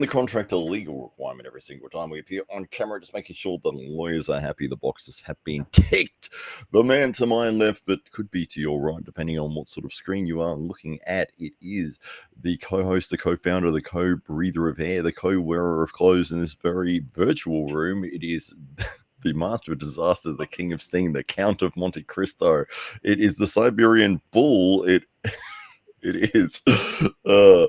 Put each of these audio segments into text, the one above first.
the contract a legal requirement every single time we appear on camera, just making sure the lawyers are happy, the boxes have been ticked. The man to my left, but could be to your right, depending on what sort of screen you are looking at. It is the co-host, the co-founder, the co-breather of air, the co-wearer of clothes in this very virtual room. It is the master of disaster, the king of steam, the Count of Monte Cristo. It is the Siberian Bull. It is the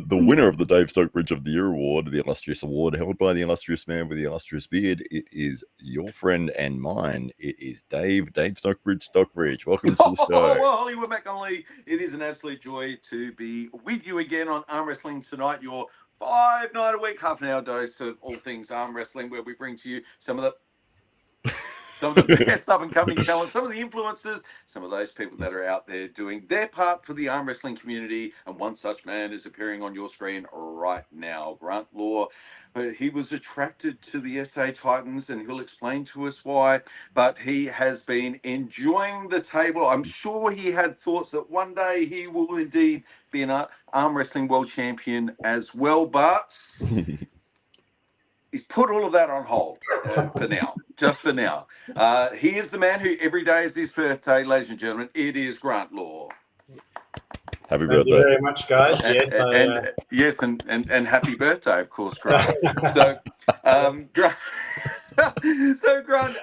winner of the Dave Stockbridge of the Year Award, the illustrious award held by the illustrious man with the illustrious beard. It is your friend and mine. It is Dave Stockbridge. Welcome to the show. Well, Hollywood Connelly, it is an absolute joy to be with you again on Arm Wrestling Tonight, your 5-night-a-week, half-an-hour dose of all things arm wrestling, where we bring to you some of the best up-and-coming talent, some of the influencers, some of those people that are out there doing their part for the arm wrestling community. And one such man is appearing on your screen right now, Grant Law. He was attracted to the SA Titans, and he'll explain to us why. But he has been enjoying the table. I'm sure he had thoughts that one day he will indeed be an arm wrestling world champion as well. But he's put all of that on hold for now, just for now. He is the man who every day is his birthday, ladies and gentlemen. It is Grant Law. Happy birthday. Thank you very much, guys. Yes, and happy birthday, of course, Grant. So, Grant,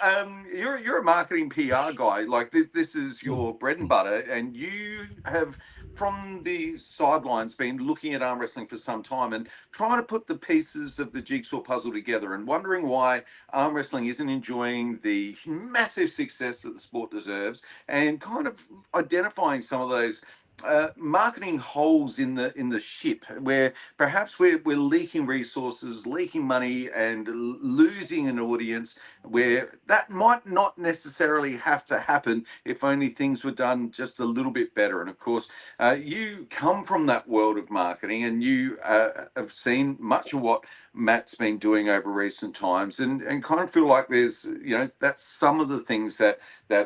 you're a marketing PR guy. Like this is your bread and butter, and you have, from the sidelines, been looking at arm wrestling for some time and trying to put the pieces of the jigsaw puzzle together and wondering why arm wrestling isn't enjoying the massive success that the sport deserves, and kind of identifying some of those marketing holes in the ship, where perhaps we're leaking resources, leaking money, and losing an audience, where that might not necessarily have to happen if only things were done just a little bit better. And of course, you come from that world of marketing, and you have seen much of what Matt's been doing over recent times, and kind of feel like there's, that's some of the things that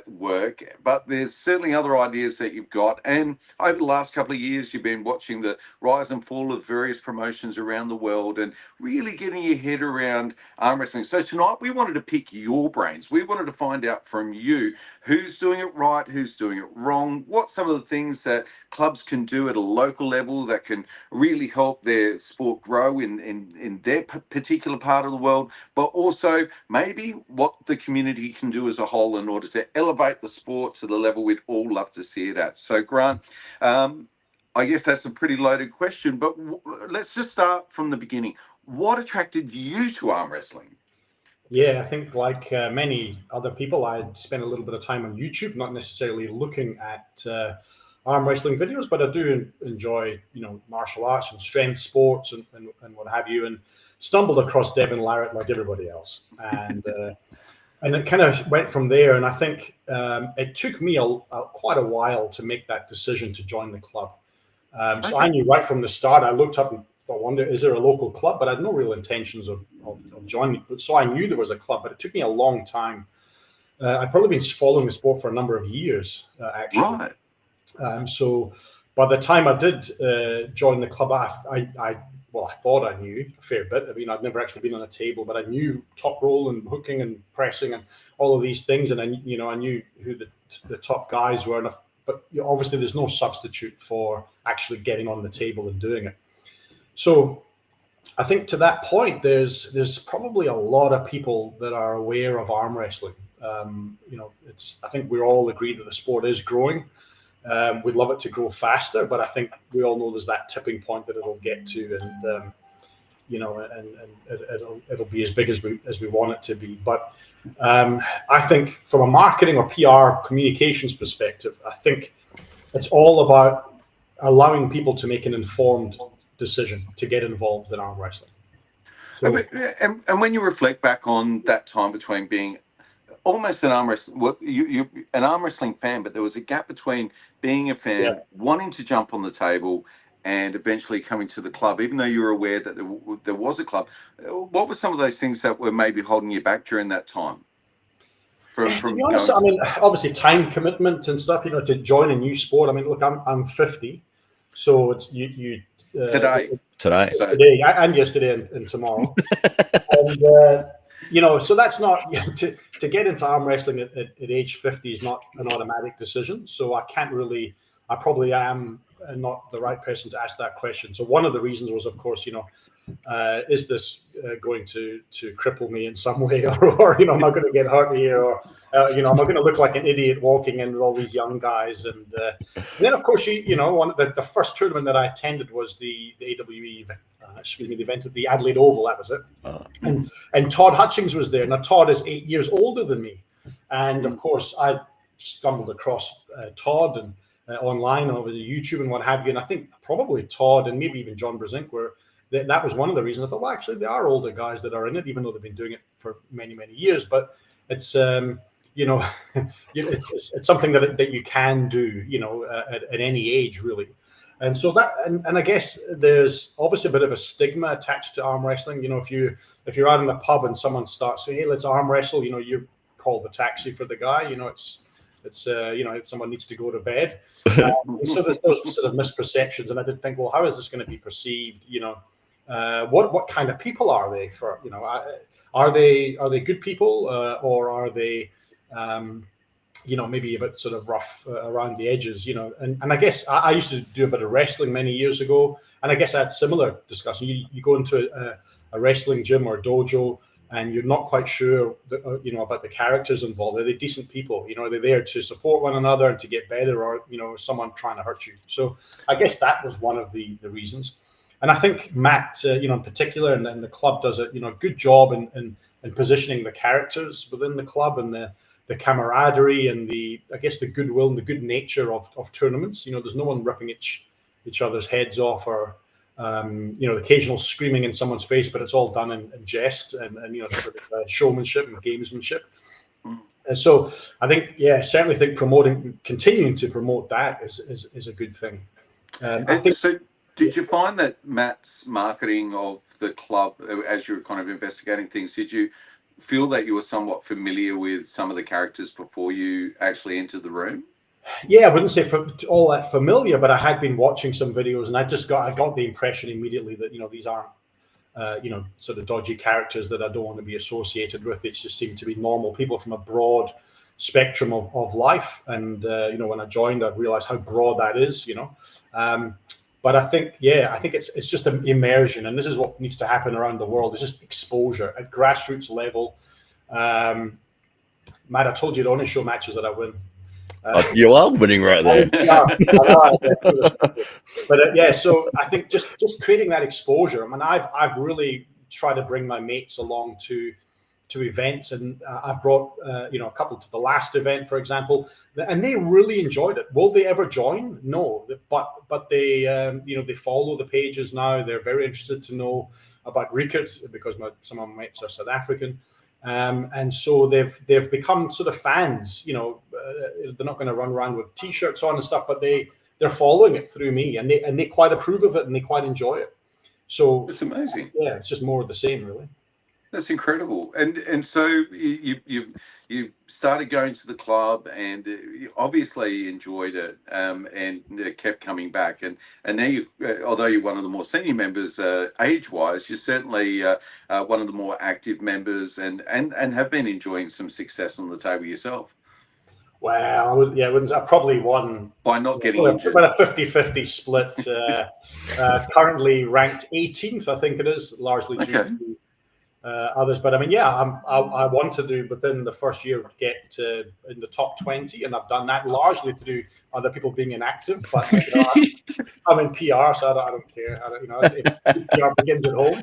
work, but there's certainly other ideas that you've got. And over the last couple of years, you've been watching the rise and fall of various promotions around the world and really getting your head around arm wrestling. So tonight we wanted to pick your brains. We wanted to find out from you who's doing it right, who's doing it wrong, what some of the things that clubs can do at a local level that can really help their sport grow in their particular part of the world, but also maybe what the community can do as a whole in order to elevate the sport to the level we'd all love to see it at. So, Grant, I guess that's a pretty loaded question, but let's just start from the beginning. What attracted you to arm wrestling? Yeah, I think like many other people, I'd spent a little bit of time on YouTube, not necessarily looking at arm wrestling videos, but I do enjoy, martial arts and strength sports and what have you, and stumbled across Devin Larratt like everybody else. And and it kind of went from there. And I think it took me quite a while to make that decision to join the club. So I knew right from the start, I looked up and thought, wonder, is there a local club? But I had no real intentions of joining. So I knew there was a club, but it took me a long time. I've probably been following the sport for a number of years, actually. Right. So by the time I did join the club, I thought I knew a fair bit. I mean, I'd never actually been on a table, but I knew top roll and hooking and pressing and all of these things. And I knew who the top guys were. But obviously there's no substitute for actually getting on the table and doing it. So I think to that point, there's probably a lot of people that are aware of arm wrestling. I think we all agree that the sport is growing. We'd love it to grow faster, but I think we all know there's that tipping point that it'll get to, and it'll be as big as we want it to be. But I think from a marketing or PR communications perspective, I think it's all about allowing people to make an informed decision to get involved in arm wrestling. So, and when you reflect back on that time between being almost an arm wrestling, you an arm wrestling fan, but there was a gap between being a fan, wanting to jump on the table, and eventually coming to the club, even though you were aware that there was a club. What were some of those things that were maybe holding you back during that time? To be honest, I mean, obviously time commitment and stuff, to join a new sport. I mean, look, I'm 50. So it's you Today. Today. So today and yesterday and tomorrow. And so that's not to get into arm wrestling at age 50 is not an automatic decision. So I probably am not the right person to ask that question. So one of the reasons was, of course, is this going to cripple me in some way, or am I going to get hurt here, or am I going to look like an idiot walking in with all these young guys? And then, of course, one of the first tournament that I attended was the AWE, the event at the Adelaide Oval. That was it. And Todd Hutchings was there. Now Todd is 8 years older than me, and of course I stumbled across Todd and online over the YouTube and what have you. And I think probably Todd and maybe even John Brezink were. That was one of the reasons I thought, well, actually, there are older guys that are in it, even though they've been doing it for many, many years. But it's, it's something that you can do, at any age, really. And so that, and I guess there's obviously a bit of a stigma attached to arm wrestling. If you're out in a pub and someone starts saying, hey, let's arm wrestle, you call the taxi for the guy. Someone needs to go to bed. So there's those sort of misperceptions, and I did think, well, how is this going to be perceived? What kind of people are they? Are they good people, or are they maybe a bit sort of rough around the edges? And I guess I used to do a bit of wrestling many years ago, and I guess I had similar discussion. You go into a wrestling gym or dojo, and you're not quite sure about the characters involved. Are they decent people? Are they there to support one another and to get better, or someone trying to hurt you? So I guess that was one of the reasons. And I think Matt, in particular, and the club does a good job in positioning the characters within the club, and the camaraderie and the goodwill and the good nature of tournaments. There's no one ripping each other's heads off, or the occasional screaming in someone's face, but it's all done in jest and sort of showmanship and gamesmanship. So I think, certainly think continuing to promote that is a good thing. I think. So did you find that Matt's marketing of the club, as you were kind of investigating things, did you feel that you were somewhat familiar with some of the characters before you actually entered the room? Yeah, I wouldn't say all that familiar, but I had been watching some videos, and I got the impression immediately that these aren't sort of dodgy characters that I don't want to be associated with. It just seemed to be normal people from a broad spectrum of life, and when I joined, I realized how broad that is. But I think it's just an immersion, and this is what needs to happen around the world. It's just exposure at grassroots level. Matt, I told you the only show matches that I win. You are winning right there. But so I think just creating that exposure. I mean, I've really tried to bring my mates along to events, and I've brought a couple to the last event, for example, and they really enjoyed it. Will they ever join? No, but they they follow the pages now. They're very interested to know about Rickert, because some of my mates are South African. And so they've become sort of fans. They're not going to run around with T-shirts on and stuff, but they're following it through me, and they quite approve of it, and they quite enjoy it. So it's amazing. Yeah, it's just more of the same, really. That's incredible. And so you started going to the club, and you obviously enjoyed it, and kept coming back. And now although you're one of the more senior members age-wise, you're certainly one of the more active members, and have been enjoying some success on the table yourself. Well, I probably won by not getting injured. About a 50-50 split. Currently ranked 18th, I think it is, largely due to others. But I mean, I want to do within the first year get in the top 20, and I've done that largely through other people being inactive. But I'm in PR, so I don't care. PR begins at home.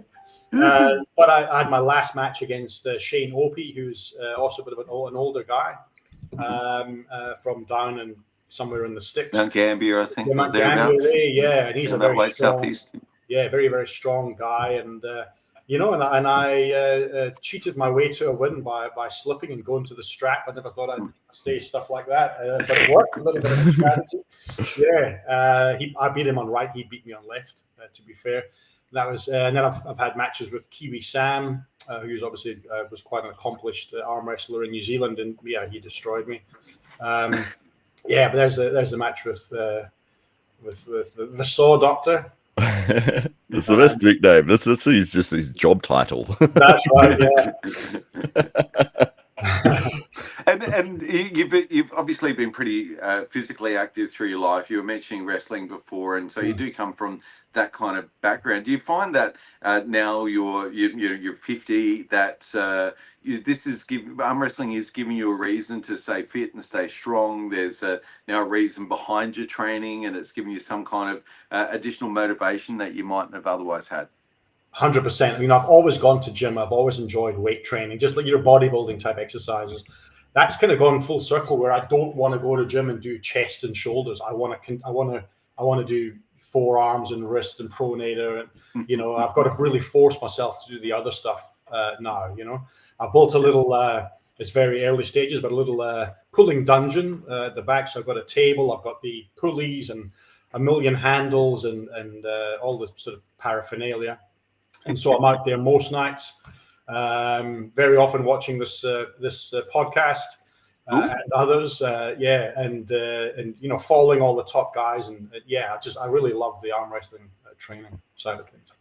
But I had my last match against Shane Opie, who's also a bit of an older guy. From down and somewhere in the sticks. Mount Gambier, I think. Mount Gambier, and he's a very strong, southeast. Very, very strong guy, and I cheated my way to a win by slipping and going to the strap. I never thought I'd say stuff like that, but it worked. A little bit of a strategy. I beat him on right, he beat me on left. To be fair, that was, and then I've had matches with Kiwi Sam, who's obviously was quite an accomplished arm wrestler in New Zealand, and he destroyed me. But there's a match with with the Saw Doctor. It's the best nickname. This is just his job title. That's right. Yeah. And you've obviously been pretty physically active through your life. You were mentioning wrestling before, and so you do come from that kind of background. Do you find that now you're 50, that arm wrestling is giving you a reason to stay fit and stay strong? There's now a reason behind your training, and it's giving you some kind of additional motivation that you mightn't have otherwise had. 100%. You know, I've always gone to gym. I've always enjoyed weight training, just like your bodybuilding type exercises. That's kind of gone full circle where I don't want to go to gym and do chest and shoulders. I want to do forearms and wrist and pronator, and you know, I've got to really force myself to do the other stuff now. You know, I built a little. It's very early stages, but a little pulling dungeon at the back. So I've got a table. I've got the pulleys and a million handles and all the sort of paraphernalia. And so I'm out there most nights, very often watching this podcast and others, and you know, following all the top guys, and I really love the arm wrestling training side of things.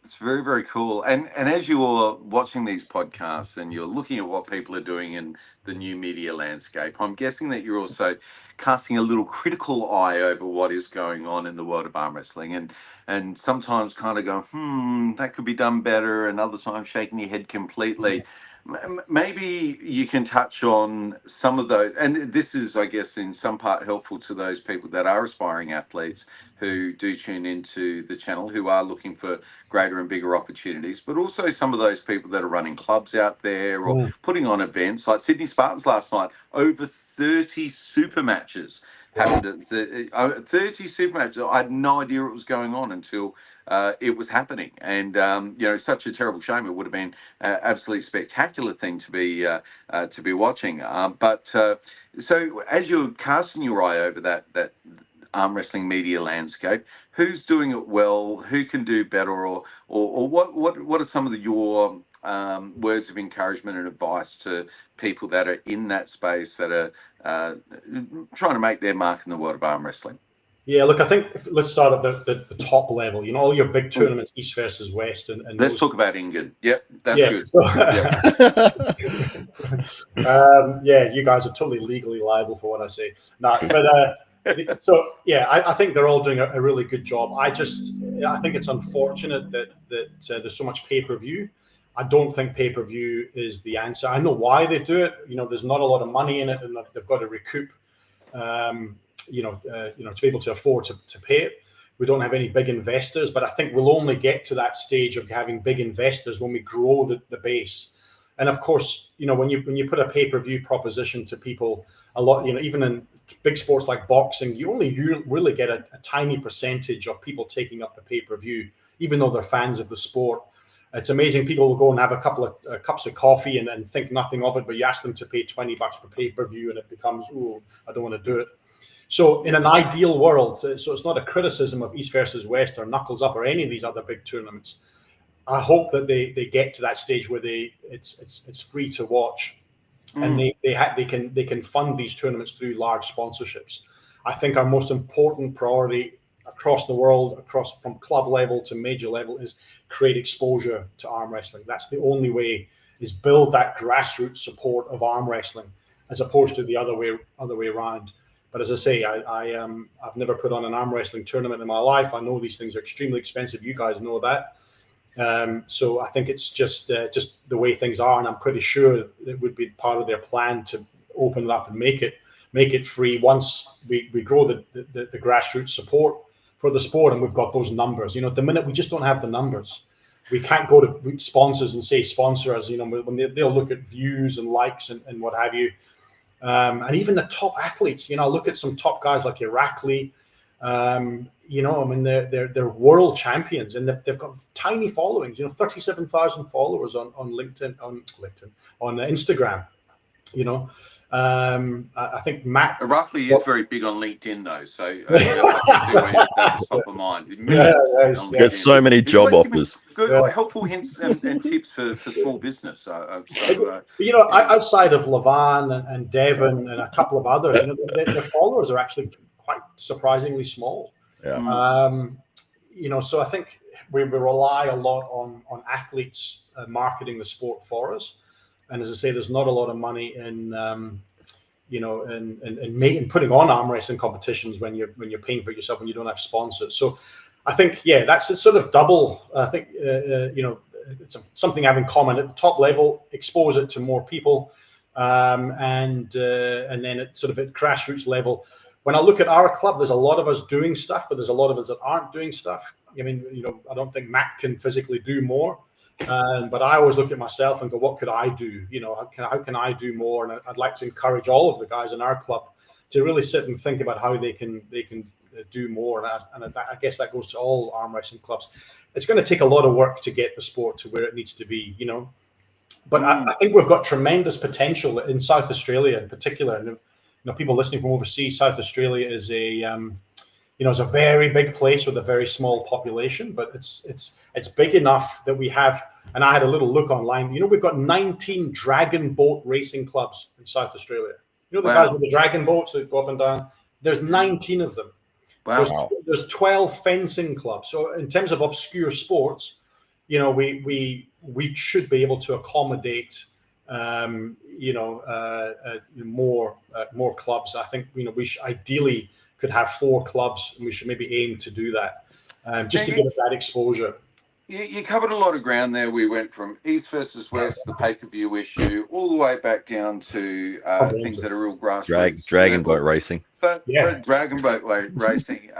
It's very, very cool. And as you're watching these podcasts and you're looking at what people are doing in the new media landscape, I'm guessing that you're also casting a little critical eye over what is going on in the world of arm wrestling, and sometimes kind of go, that could be done better, and other times shaking your head completely. Maybe you can touch on some of those, and this is, I guess, in some part helpful to those people that are aspiring athletes who do tune into the channel, who are looking for greater and bigger opportunities, but also some of those people that are running clubs out there or putting on events like Sydney Spartans last night. Over 30 super matches happened at 30 super matches. I had no idea it was going on until it was happening, and you know, such a terrible shame. It would have been an absolutely spectacular thing to be watching. But so as you're casting your eye over that arm wrestling media landscape, who's doing it well? Who can do better? Or what are some of your words of encouragement and advice to people that are in that space, that are trying to make their mark in the world of arm wrestling? Yeah, look, I think let's start at the top level. You know, all your big tournaments, East versus West, and let's talk about England. Yep, that's good. So, you guys are totally legally liable for what I say. No, but I think they're all doing a really good job. I think it's unfortunate that there's so much pay-per-view. I don't think pay-per-view is the answer. I know why they do it. You know, there's not a lot of money in it, and they've got to recoup. To be able to afford to pay it. We don't have any big investors, but I think we'll only get to that stage of having big investors when we grow the base. And of course, you know, when you put a pay-per-view proposition to people, a lot, you know, even in big sports like boxing, you only really get a tiny percentage of people taking up the pay-per-view, even though they're fans of the sport. It's amazing. People will go and have a couple of cups of coffee and think nothing of it, but you ask them to pay $20 for pay-per-view, and it becomes, I don't want to do it. So in an ideal world, so it's not a criticism of East versus West or Knuckles Up or any of these other big tournaments. I hope that they get to that stage where it's free to watch, and they can fund these tournaments through large sponsorships. I think our most important priority across the world, from club level to major level, is create exposure to arm wrestling. That's the only way, is build that grassroots support of arm wrestling, as opposed to the other way around. But as I say, I've never put on an arm wrestling tournament in my life. I know these things are extremely expensive. You guys know that. So I think it's just the way things are, and I'm pretty sure it would be part of their plan to open it up and make it free once we grow the grassroots support for the sport, and we've got those numbers. You know, at the minute we just don't have the numbers. We can't go to sponsors and say sponsor us. You know, when they'll look at views and likes and what have you. And even the top athletes, you know, look at some top guys like Irakli. You know, I mean, they're world champions, and they've got tiny followings. You know, 37,000 followers on Instagram. You know, I think Matt Irakli is very big on LinkedIn, though. So that's top of mind. Get so many job offers. Good, helpful hints and tips for small business. You know, outside of Levan and Devon and a couple of others, you know, their followers are actually quite surprisingly small. Yeah. So I think we rely a lot on athletes marketing the sport for us. And as I say, there's not a lot of money in putting on arm wrestling competitions when you're paying for it yourself and you don't have sponsors. So I think, that's a sort of double. I think it's something I have in common at the top level. Expose it to more people, and then at sort of at grassroots level. When I look at our club, there's a lot of us doing stuff, but there's a lot of us that aren't doing stuff. I mean, I don't think Matt can physically do more, but I always look at myself and go, what could I do? How can I do more? And I'd like to encourage all of the guys in our club to really sit and think about how they can do more. And I guess that goes to all arm wrestling clubs. It's going to take a lot of work to get the sport to where it needs to be, But I think we've got tremendous potential in South Australia in particular. And people listening from overseas, South Australia is it's a very big place with a very small population, but it's big enough that we have. And I had a little look online. We've got 19 dragon boat racing clubs in South Australia. The guys with the dragon boats that go up and down. There's 19 of them. Wow. There's 12 fencing clubs. So in terms of obscure sports, we should be able to accommodate more clubs. I think we ideally could have 4 clubs, and we should maybe aim to do that, just to give it that exposure. You covered a lot of ground there. We went from East versus West, the pay-per-view issue, all the way back down to things that are real grassroots. Dragon boat racing. But dragon boat racing.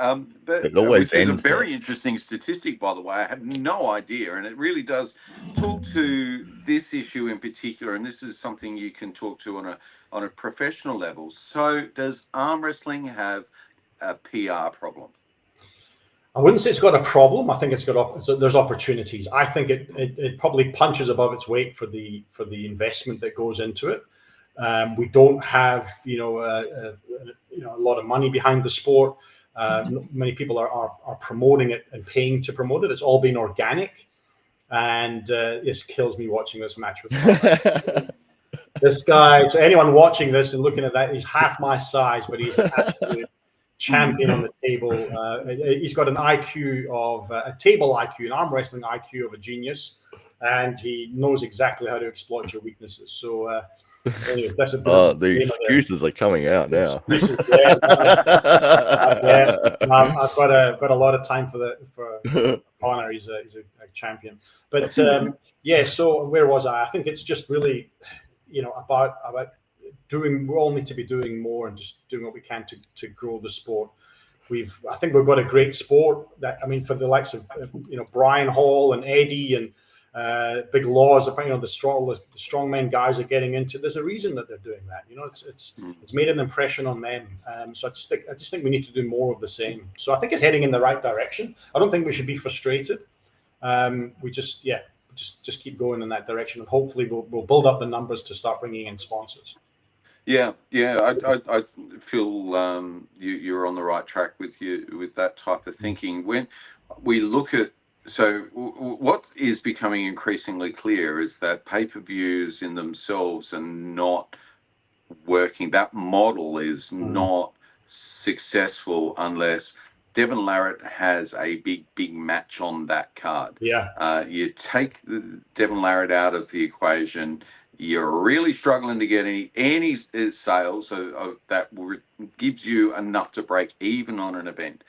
But it always which is ends a very interesting statistic, by the way. I had no idea, and it really does talk to this issue in particular. And this is something you can talk to on a professional level. So, does arm wrestling have a PR problem? I wouldn't say it's got a problem. I think there's opportunities. I think it probably punches above its weight for the investment that goes into it. We don't have a lot of money behind the sport. Many people are promoting it and paying to promote it. It's all been organic, and this kills me watching this match with this guy. So anyone watching this and looking at that, he's half my size, but he's an absolute champion on the table. He's got an IQ of a table IQ, an arm wrestling IQ of a genius, and he knows exactly how to exploit your weaknesses. So anyway, that's the excuses are coming out now. I've got a lot of time for Connor. He's a champion. But so where was I? I think it's just really about we all need to be doing more and just doing what we can to grow the sport. I think we've got a great sport for the likes of Brian Hall and Eddie and Big Laws. The strongman guys are getting into. There's a reason that they're doing that. It's made an impression on them. So I just think we need to do more of the same. So I think it's heading in the right direction. I don't think we should be frustrated. We just keep going in that direction, and hopefully we'll build up the numbers to start bringing in sponsors. Yeah. I feel you're on the right track with that type of thinking. When we look at what is becoming increasingly clear is that pay-per-views in themselves are not working. That model is not successful unless Devin Larratt has a big match on that card. Yeah. You take Devin Larratt out of the equation, you're really struggling to get any sales that gives you enough to break even on an event.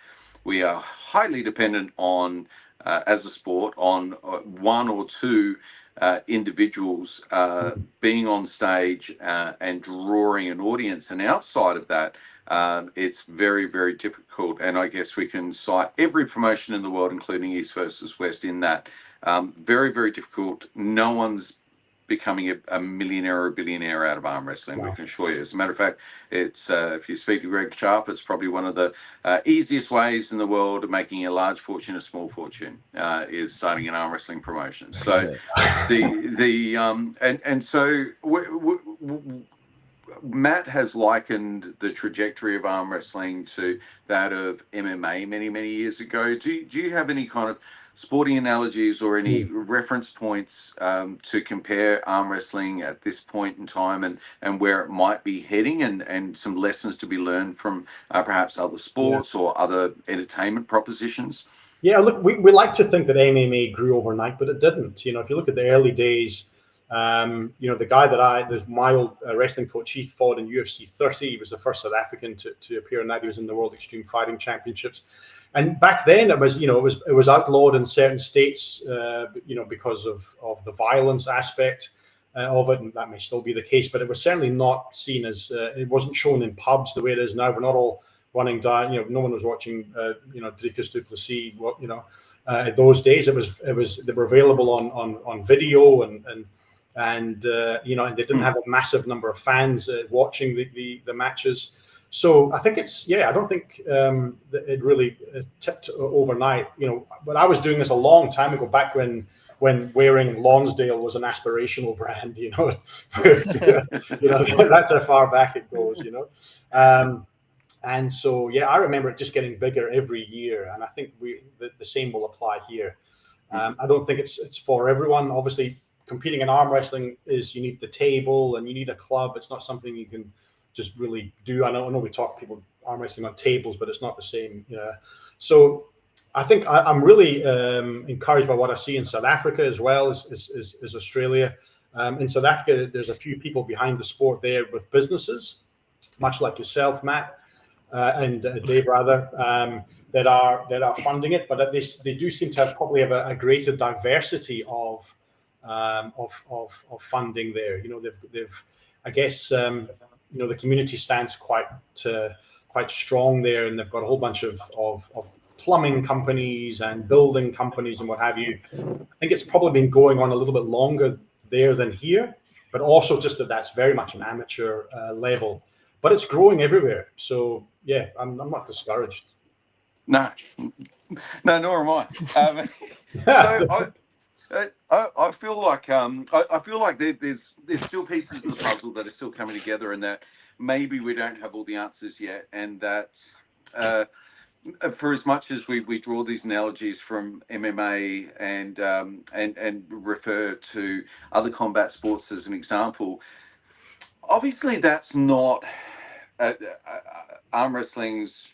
We are highly dependent on, as a sport, on one or two individuals being on stage and drawing an audience. And outside of that, it's very, very difficult. And I guess we can cite every promotion in the world, including East versus West, in that. Very, very difficult. No one's becoming a millionaire or a billionaire out of arm wrestling. Wow. We can assure you. As a matter of fact, it's if you speak to Greg Sharp, it's probably one of the easiest ways in the world of making a large fortune a small fortune is starting an arm wrestling promotion. So Matt has likened the trajectory of arm wrestling to that of MMA many years ago. Do you have any kind of sporting analogies or any reference points to compare arm wrestling at this point in time and where it might be heading, and some lessons to be learned from perhaps other sports or other entertainment propositions? Yeah, look, we like to think that MMA grew overnight, but it didn't. You know, if you look at the early days, you know, the guy there's my old wrestling coach, he fought in UFC 30. He was the first South African to appear in that. He was in the World Extreme Fighting Championships. And back then it was, you know, it was outlawed in certain states, you know, because of the violence aspect of it. And that may still be the case, but it was certainly not seen as, it wasn't shown in pubs the way it is now. We're not all running down, you know, no one was watching, you know, Dricus du Plessis, you know, those days it was, they were available on video and you know, and they didn't have a massive number of fans watching the matches. So I think it's, I don't think that it really tipped overnight, you know, but I was doing this a long time ago, back when wearing Lonsdale was an aspirational brand, you know, you know, that's how far back it goes, you know. And so, I remember it just getting bigger every year. And I think the same will apply here. I don't think it's for everyone. Obviously, competing in arm wrestling you need the table and you need a club. It's not something you can just really do. I know we talk people arm wrestling on tables, but it's not the same. So I think I'm really encouraged by what I see in South Africa as well as Australia. In South Africa, there's a few people behind the sport there with businesses, much like yourself, Matt. And Dave, rather, that are funding it, but they do seem to probably have a greater diversity of funding there. You know, they've I guess you know, the community stands quite strong there, and they've got a whole bunch of plumbing companies and building companies and what have you. I think it's probably been going on a little bit longer there than here, but also just that's very much an amateur level. But it's growing everywhere. So, I'm not discouraged. No, nor am I. So I feel like I feel like there's still pieces of the puzzle that are still coming together, and that maybe we don't have all the answers yet, and that for as much as we draw these analogies from MMA and refer to other combat sports as an example, obviously that's not arm wrestling's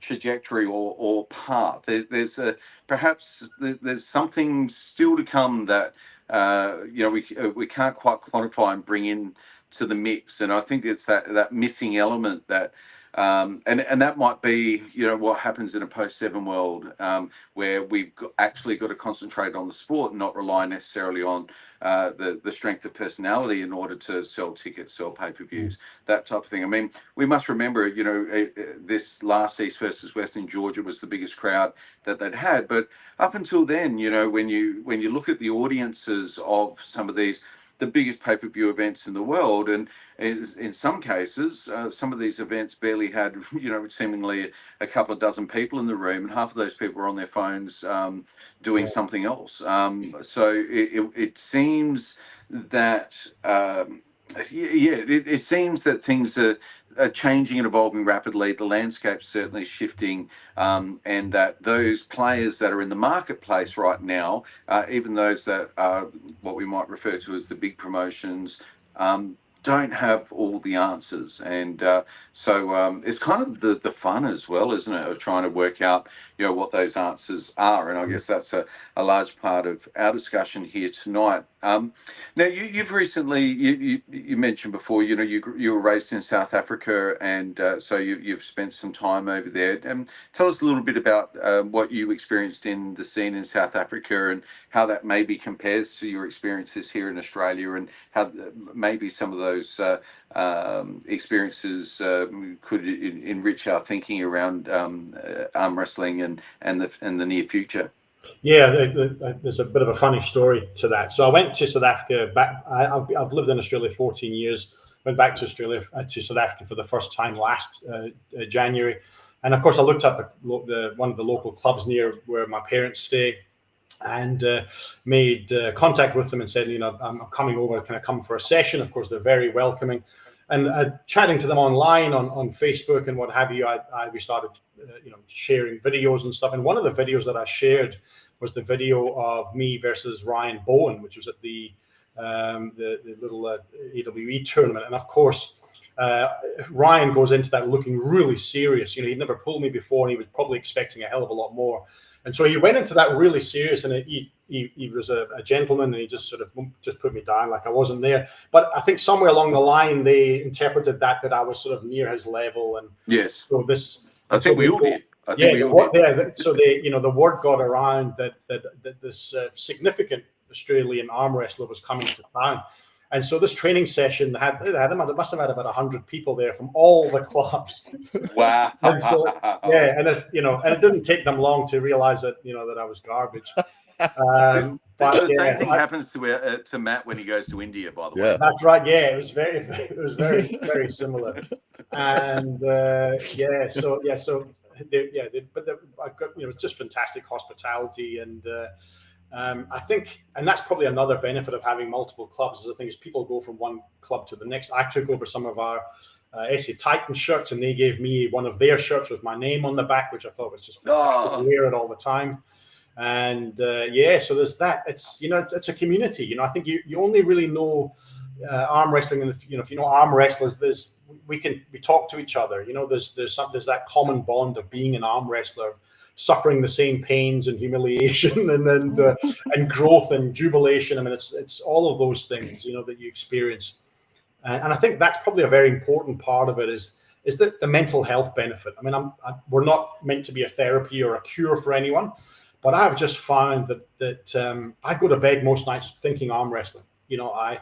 trajectory or path. There's perhaps there's something still to come that you know, we can't quite quantify and bring in to the mix, and I think it's that missing element that and that might be, you know, what happens in a post-7 world, where we've actually got to concentrate on the sport and not rely necessarily on the strength of personality in order to sell tickets, sell pay-per-views, that type of thing. I mean, we must remember, you know, this last East versus West in Georgia was the biggest crowd that they'd had, but up until then, you know, when you look at the audiences of some of these, the biggest pay-per-view events in the world, and in some cases, some of these events barely had, you know, seemingly a couple of dozen people in the room, and half of those people were on their phones doing something else. So it seems that it seems that things are changing and evolving rapidly. The landscape's certainly shifting, and that those players that are in the marketplace right now, even those that are what we might refer to as the big promotions, don't have all the answers. And so it's kind of the fun as well, isn't it, of trying to work out, you know, what those answers are. And I guess that's a large part of our discussion here tonight. Now, you've recently, you mentioned before, you know, you were raised in South Africa, and so you've spent some time over there. Tell us a little bit about what you experienced in the scene in South Africa, and how that maybe compares to your experiences here in Australia, and how maybe some of those experiences could enrich our thinking around arm wrestling and the near future. Yeah, there's a bit of a funny story to that. So I went to South Africa I've lived in Australia 14 years. Went back to Australia to South Africa for the first time last January, and of course I looked up one of the local clubs near where my parents stay, and made contact with them and said, you know, I'm coming over. Can I come for a session? Of course, they're very welcoming. And chatting to them online on Facebook and what have you, we started sharing videos and stuff. And one of the videos that I shared was the video of me versus Ryan Bowen, which was at the little AWE tournament. And of course, Ryan goes into that looking really serious. He'd never pulled me before, and he was probably expecting a hell of a lot more. And so he went into that really serious, and he was a gentleman, and he just sort of just put me down like I wasn't there. But I think somewhere along the line, they interpreted that I was sort of near his level. And yes, so this, I think we all did. So the word got around that this significant Australian arm wrestler was coming to town. And so this training session it must have had about 100 people there from all the clubs. Wow. And so, and it didn't take them long to realize that that I was garbage. The same thing happens to Matt when he goes to India, by the way. That's right. Yeah, it was very very similar. And but I've got it's just fantastic hospitality, and I think, and that's probably another benefit of having multiple clubs. Is I think is people go from one club to the next. I took over some of our SA Titan shirts, and they gave me one of their shirts with my name on the back, which I thought was just fantastic. I wear it all the time. And so there's that. It's it's a community. I think you only really know arm wrestling, and if you know arm wrestlers, we talk to each other. There's that common bond of being an arm wrestler, suffering the same pains and humiliation, and growth and jubilation. I mean, it's all of those things that you experience, and I think that's probably a very important part of it is that the mental health benefit. I mean, we're not meant to be a therapy or a cure for anyone. But I've just found that I go to bed most nights thinking arm wrestling. I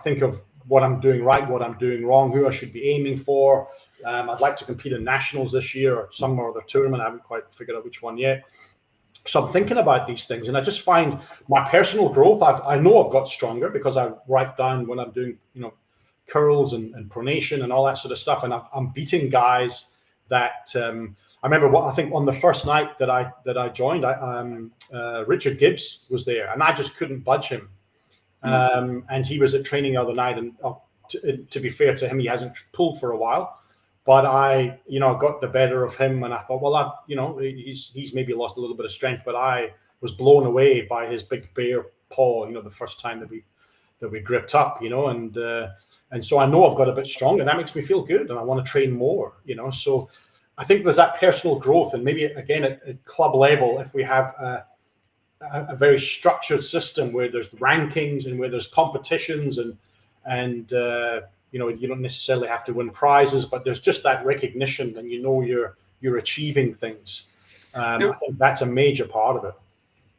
think of what I'm doing right, what I'm doing wrong, who I should be aiming for. I'd like to compete in nationals this year or some other tournament. I haven't quite figured out which one yet. So I'm thinking about these things, and I just find my personal growth. I know I've got stronger because I write down when I'm doing curls and pronation and all that sort of stuff, and I'm beating guys that. I remember I think on the first night that I joined, Richard Gibbs was there, and I just couldn't budge him. And he was at training the other night, and to be fair to him, he hasn't pulled for a while. But I got the better of him, and I thought, well, he's maybe lost a little bit of strength, but I was blown away by his big bear paw. The first time that we gripped up, and so I know I've got a bit stronger. That makes me feel good, and I want to train more. So. I think there's that personal growth, and maybe again at club level, if we have a very structured system where there's rankings and where there's competitions, and you don't necessarily have to win prizes, but there's just that recognition, and you're achieving things. I think that's a major part of it.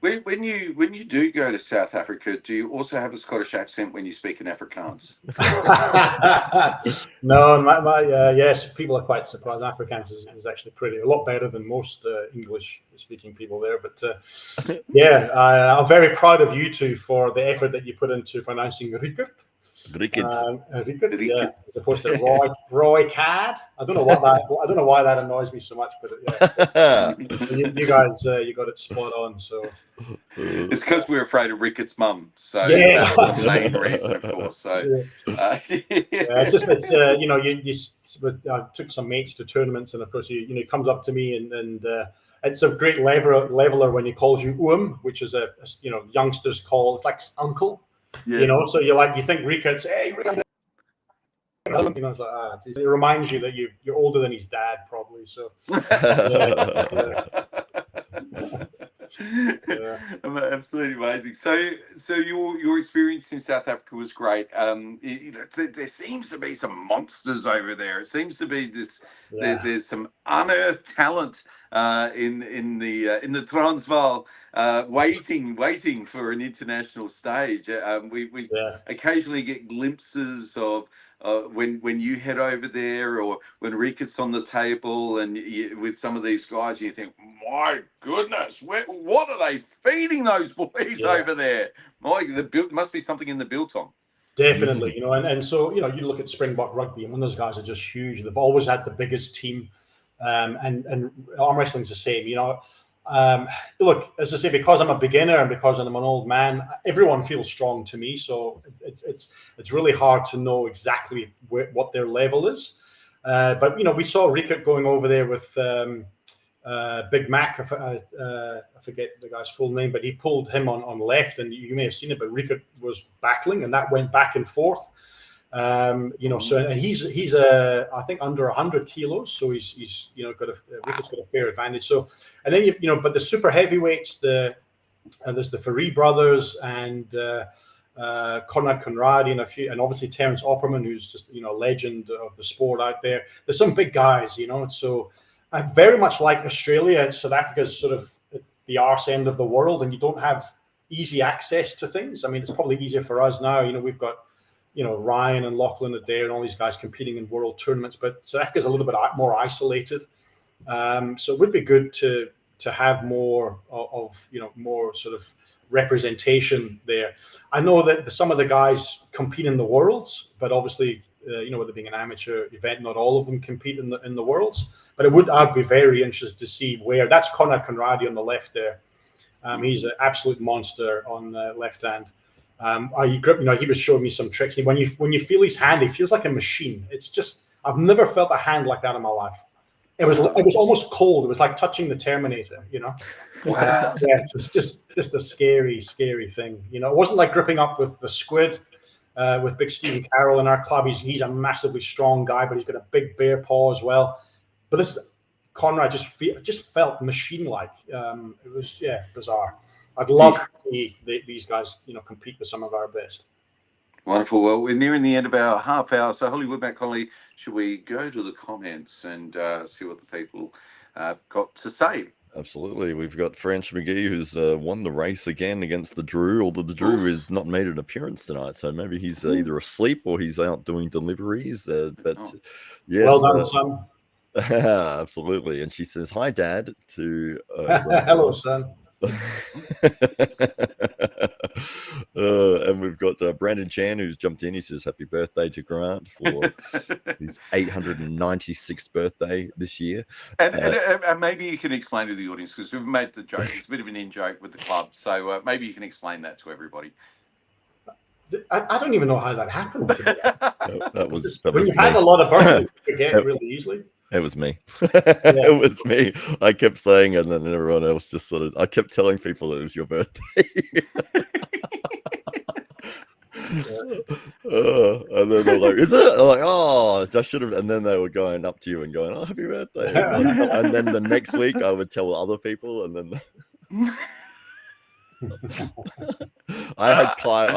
When you do go to South Africa, do you also have a Scottish accent when you speak in Afrikaans? No, yes, people are quite surprised. Afrikaans is actually a lot better than most English-speaking people there. But I'm very proud of you two for the effort that you put into pronouncing Rickert. Rickert, yeah, as opposed to Roy Card. I don't know why that annoys me so much, but you guys, you got it spot on. So it's because we're afraid of Rickert's mum. So that's the main reason, of course. So it's just I took some mates to tournaments, and of course he comes up to me and it's a great leveler when he calls you which is a youngster's call. It's like uncle. Yeah. So you think Rickert's, hey, Rickert. It's like, it reminds you that you're older than his dad, probably. So, absolutely amazing. So your experience in South Africa was great. There seems to be some monsters over there. It seems to be this. There's some unearthed talent in the Transvaal, waiting for an international stage. We occasionally get glimpses of when you head over there, or when Rickert's on the table, and with some of these guys, you think, my goodness, what are they feeding those boys over there? Must be something in the biltong. Definitely, and so you look at Springbok Rugby, and when those guys are just huge, they've always had the biggest team, and arm wrestling's the same. Look, as I say, because I'm a beginner and because I'm an old man, everyone feels strong to me. So it's really hard to know exactly what their level is. But we saw Rickert going over there with Big Mac. I forget the guy's full name, but he pulled him on left, and you may have seen it. But Rickert was battling, and that went back and forth. So and he's I think under 100 kilos, so he's Rickert's got a fair advantage. So, and then but the super heavyweights, there's the Ferry brothers and Conrad Conradi and obviously Terence Opperman, who's just a legend of the sport out there. There's some big guys, So I very much like Australia. South Africa's sort of at the arse end of the world, and you don't have easy access to things. I mean, it's probably easier for us now. We've got Ryan and Lachlan Adair and all these guys competing in world tournaments, but South Africa's a little bit more isolated. So it would be good to have more of more sort of representation there. I know that some of the guys compete in the worlds, but obviously with it being an amateur event, not all of them compete in the worlds. But I'd be very interested to see where. That's Conrad Conradi on the left there. He's an absolute monster on the left hand. He was showing me some tricks. When you feel his hand, he feels like a machine. It's just, I've never felt a hand like that in my life. It was almost cold. It was like touching the Terminator, Wow. It's just a scary thing. It wasn't like gripping up with the squid, with big Stephen Carroll in our club. He's a massively strong guy, but he's got a big bear paw as well. But this Conrad just felt machine-like. It was bizarre. I'd love to see these guys, compete with some of our best. Wonderful. Well, we're nearing the end of our half hour. So, Hollywood Matt Connelly, should we go to the comments and see what the people have got to say? Absolutely. We've got French McGee, who's won the race again against the Drew, although the Drew has not made an appearance tonight. So maybe he's either asleep or he's out doing deliveries. Yes. Well done, son. Absolutely. And she says, "Hi, Dad," to hello, son. And we've got Brandon Chan, who's jumped in. He says, "Happy birthday to Grant for his 896th birthday this year." And maybe you can explain to the audience, because we've made the joke. It's a bit of an in-joke with the club. So maybe you can explain that to everybody. I don't even know how that happened. That was when you had a lot of birthdays, you forget really easily. It was me. It was me. I kept saying, and then everyone else just I kept telling people it was your birthday. And then they're like, "Is it?" I'm like, "Oh, I should have." And then they were going up to you and going, "Oh, happy birthday." And then the next week I would tell other people, and then I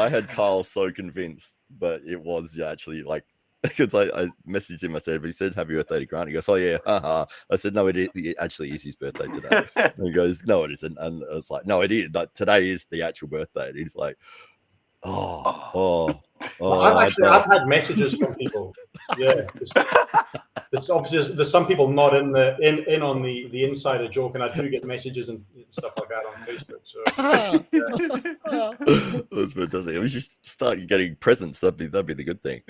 had Kyle so convinced, but it was actually like, because I messaged him, I said, but he said, "Happy birthday to Grant." He goes, "Oh yeah, haha." I said, "No, it actually is his birthday today." And he goes, "No, it isn't." And I was like, "No, it is. Like, today is the actual birthday." And he's like, "Oh." I've had messages from people. Yeah. There's obviously there's some people not in on the insider joke, and I do get messages and stuff like that on Facebook. So that's fantastic. We should start getting presents. That'd be the good thing.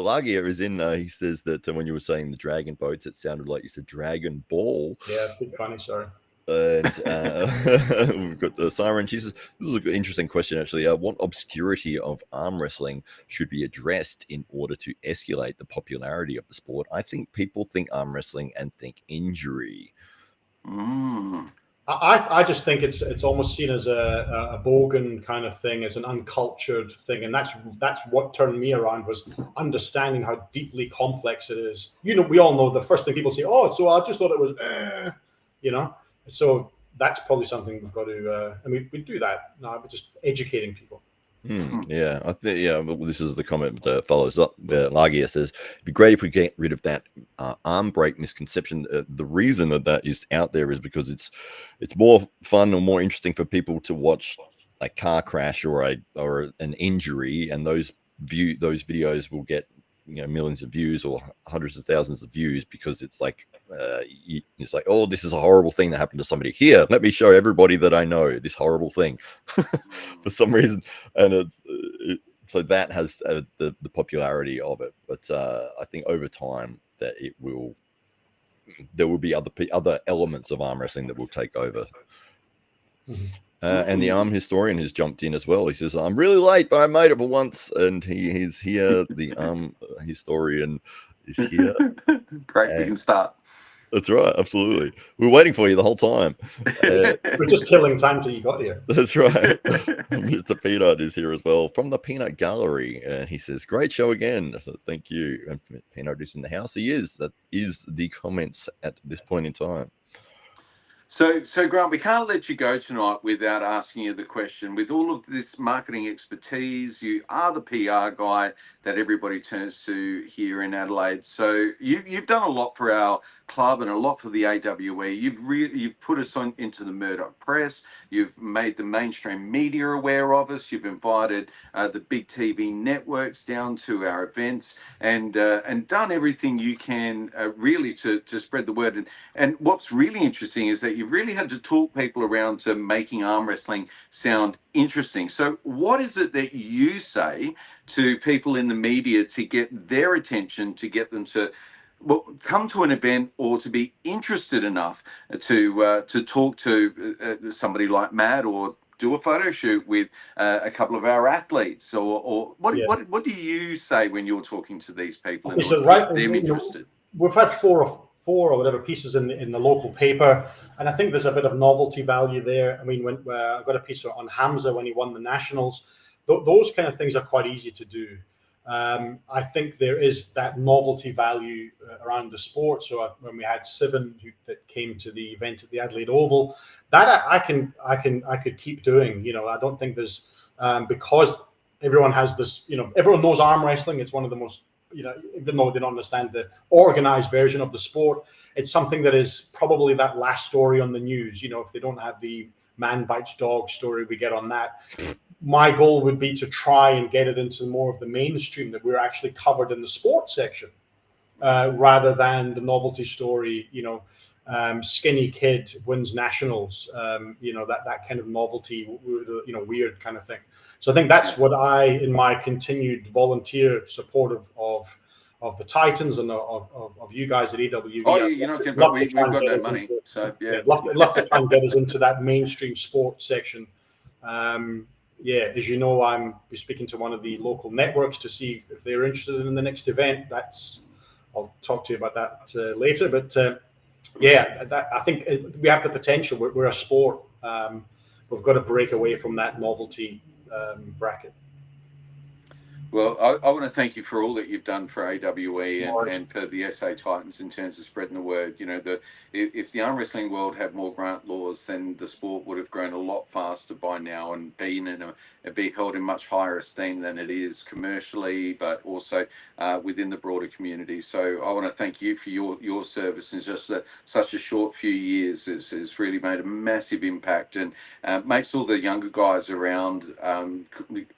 Lagia is in. He says that when you were saying the dragon boats, it sounded like you said Dragon Ball. Yeah, bit funny. Sorry. And we've got the Siren. She says, "This is an interesting question, actually. What obscurity of arm wrestling should be addressed in order to escalate the popularity of the sport? I think people think arm wrestling and think injury." I just think it's almost seen as a bogan kind of thing, as an uncultured thing, and that's what turned me around, was understanding how deeply complex it is. We all know the first thing people say, "Oh, so I just thought it was," So that's probably something we've got to, and we do that now, but just educating people. Yeah, I think, well, this is the comment that follows up. Lagia says, "It'd be great if we get rid of that arm break misconception." The reason that is out there is because it's more fun or more interesting for people to watch a car crash or an injury, and those videos will get millions of views or hundreds of thousands of views, because it's like "Oh, this is a horrible thing that happened to somebody. Here, let me show everybody that I know this horrible thing." For some reason, and so that has the popularity of it. But I think over time that it will there will be other elements of arm wrestling that will take over. Mhm. And the arm historian has jumped in as well. He says, "I'm really late, but I made it for once," and he's here. The arm historian is here. Great, we can start. That's right, absolutely. We were waiting for you the whole time. We're just killing time till you got here. That's right. Mr. Peanut is here as well from the Peanut Gallery, and he says, "Great show again." So thank you. And Peanut is in the house. He is. That is the comments at this point in time. So Grant, we can't let you go tonight without asking you the question. With all of this marketing expertise, you are the PR guy that everybody turns to here in Adelaide. So you've done a lot for our club and a lot for the AWE. You've put us on into the Murdoch Press. You've made the mainstream media aware of us. You've invited the big TV networks down to our events, and done everything you can really to spread the word. And what's really interesting is that you've really had to talk people around to making arm wrestling sound interesting. So what is it that you say to people in the media to get their attention, to get them to come to an event or to be interested enough to talk to somebody like Matt, or do a photo shoot with a couple of our athletes, or what do you say when you're talking to these people and So get them interested? We've had four or whatever pieces in the local paper, and I think there's a bit of novelty value there. I mean, when I got a piece on Hamza when he won the nationals, those kind of things are quite easy to do. I think there is that novelty value around the sport. So when we had Sivan that came to the event at the Adelaide Oval, that I could keep doing. You know, I don't think there's because everyone has this. You know, everyone knows arm wrestling. It's one of the most, you know, even though they don't understand the organized version of the sport, it's something that is probably that last story on the news. You know, if they don't have the man bites dog story we get on that. My goal would be to try and get it into more of the mainstream, that we're actually covered in the sports section, rather than the novelty story, you know, skinny kid wins nationals, you know, that kind of novelty, you know, weird kind of thing. So I think that's what in my continued volunteer support of the Titans and of you guys at EWE. Oh, you know, but we've got no money, so yeah. Love to try and get us into that mainstream sports section. Yeah, as you know, I'm speaking to one of the local networks to see if they're interested in the next event. I'll talk to you about that later. But yeah, I think we have the potential. We're a sport. We've got to break away from that novelty bracket. Well, I want to thank you for all that you've done for AWE and for the SA Titans in terms of spreading the word. You know, if the arm wrestling world had more grant laws, then the sport would have grown a lot faster by now and be held in much higher esteem than it is commercially, but also within the broader community. So I want to thank you for your service in just such a short few years. It's really made a massive impact, and makes all the younger guys around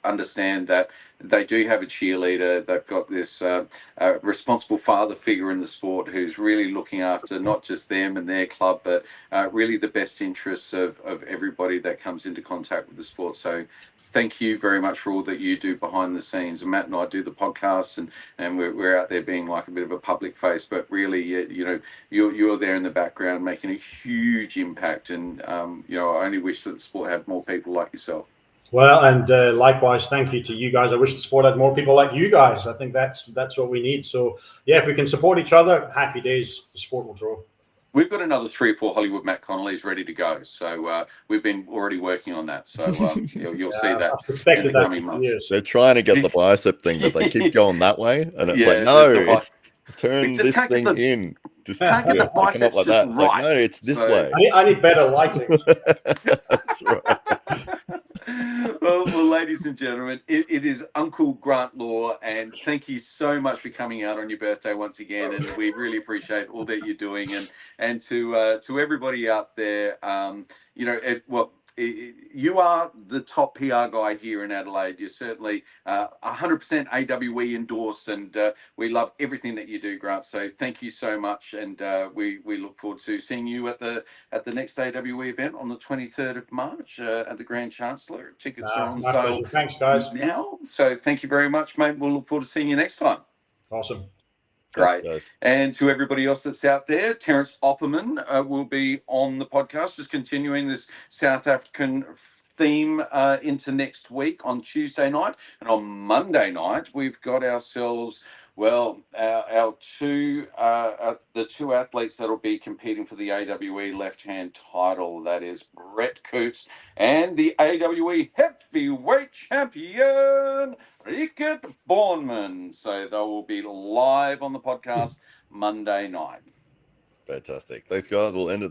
understand that they do have a cheerleader. They've got this responsible father figure in the sport who's really looking after not just them and their club, but really the best interests of everybody that comes into contact with the sport. So thank you very much for all that you do behind the scenes. And Matt and I do the podcasts, and we're out there being like a bit of a public face, but really, you know, you're there in the background making a huge impact. And you know, I only wish that the sport had more people like yourself. Well, and likewise, thank you to you guys. I wish the sport had more people like you guys. I think that's what we need. So yeah, if we can support each other, happy days. The sport will grow. We've got another 3 or 4 Hollywood Matt Connellys ready to go. So we've been already working on that. So you'll see that in the coming months. They're trying to get the bicep thing, but they keep going that way. And it's like, no, it's turn this thing in. Just can't get the come up like that. It's right. like, no, it's this way. I need better lighting. That's right. Well, ladies and gentlemen, it is Uncle Grant Law, and thank you so much for coming out on your birthday once again. And we really appreciate all that you're doing, and to everybody out there, you know, you are the top PR guy here in Adelaide. You're certainly 100% AWE endorsed, and we love everything that you do, Grant. So thank you so much, and we look forward to seeing you at the next AWE event on the 23rd of March at the Grand Chancellor. Tickets are on sale. Thanks, guys. Now, so thank you very much, mate. We'll look forward to seeing you next time. Awesome. Great. Guys. And to everybody else that's out there, Terence Opperman will be on the podcast, just continuing this South African theme into next week on Tuesday night. And on Monday night, we've got ourselves, well, our two, the two athletes that will be competing for the AWE left-hand title. That is Brett Coots and the AWE heavyweight champion, Rickert Bornman. So they will be live on the podcast Monday night. Fantastic. Thanks, guys. We'll end it